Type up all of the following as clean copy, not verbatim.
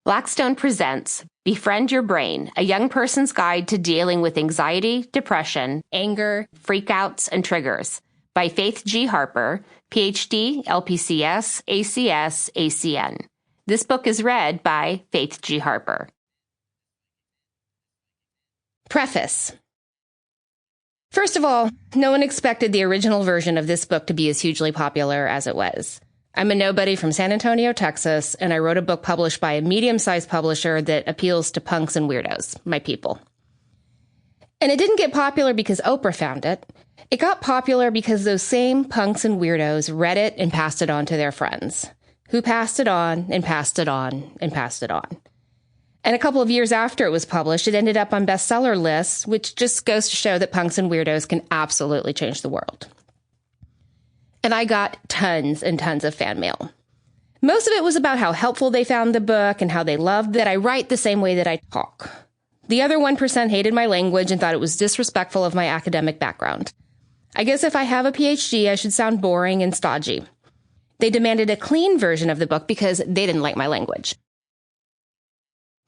Blackstone presents Befriend Your Brain, a young person's guide to dealing with anxiety, depression, anger, freakouts, and triggers by Faith G. Harper, PhD, LPCS, ACS, ACN. This book is read by Faith G. Harper. Preface. First of all, no one expected the original version of this book to be as hugely popular as it was. I'm a nobody from San Antonio, Texas, and I wrote a book published by a medium-sized publisher that appeals to punks and weirdos, my people. And it didn't get popular because Oprah found it. It got popular because those same punks and weirdos read it and passed it on to their friends, who passed it on and passed it on and passed it on. And a couple of years after it was published, it ended up on bestseller lists, which just goes to show that punks and weirdos can absolutely change the world. And I got tons and tons of fan mail. Most of it was about how helpful they found the book and how they loved that I write the same way that I talk. The other 1% hated my language and thought it was disrespectful of my academic background. I guess if I have a PhD, I should sound boring and stodgy. They demanded a clean version of the book because they didn't like my language.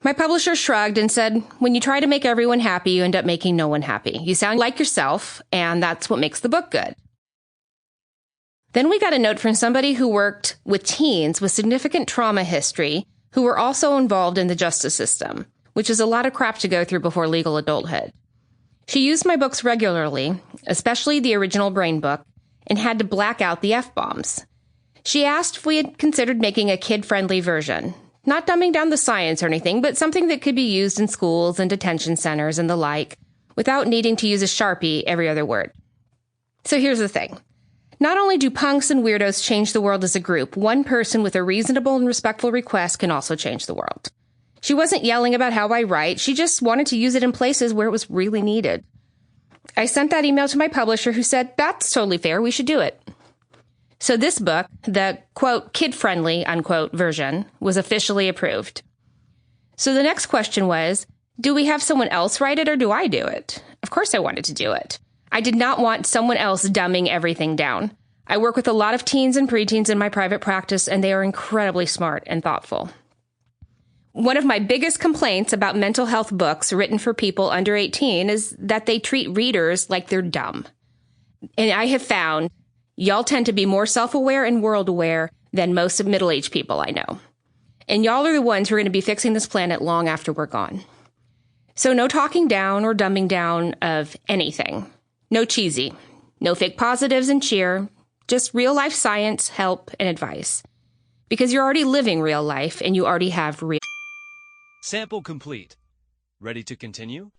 My publisher shrugged and said, when you try to make everyone happy, you end up making no one happy. You sound like yourself, and that's what makes the book good. Then we got a note from somebody who worked with teens with significant trauma history who were also involved in the justice system, which is a lot of crap to go through before legal adulthood. She used my books regularly, especially the original Brain book, and had to black out the F-bombs. She asked if we had considered making a kid-friendly version. Not dumbing down the science or anything, but something that could be used in schools and detention centers and the like, without needing to use a Sharpie every other word. So here's the thing. Not only do punks and weirdos change the world as a group, one person with a reasonable and respectful request can also change the world. She wasn't yelling about how I write, she just wanted to use it in places where it was really needed. I sent that email to my publisher who said, that's totally fair, we should do it. So this book, the, quote, kid-friendly, unquote, version, was officially approved. So the next question was, do we have someone else write it or do I do it? Of course I wanted to do it. I did not want someone else dumbing everything down. I work with a lot of teens and preteens in my private practice, and they are incredibly smart and thoughtful. One of my biggest complaints about mental health books written for people under 18 is that they treat readers like they're dumb. And I have found y'all tend to be more self-aware and world-aware than most middle-aged people I know. And y'all are the ones who are going to be fixing this planet long after we're gone. So no talking down or dumbing down of anything. No cheesy. No fake positives and cheer. Just real-life science, help, and advice. Because you're already living real life and you already have real... Sample complete. Ready to continue?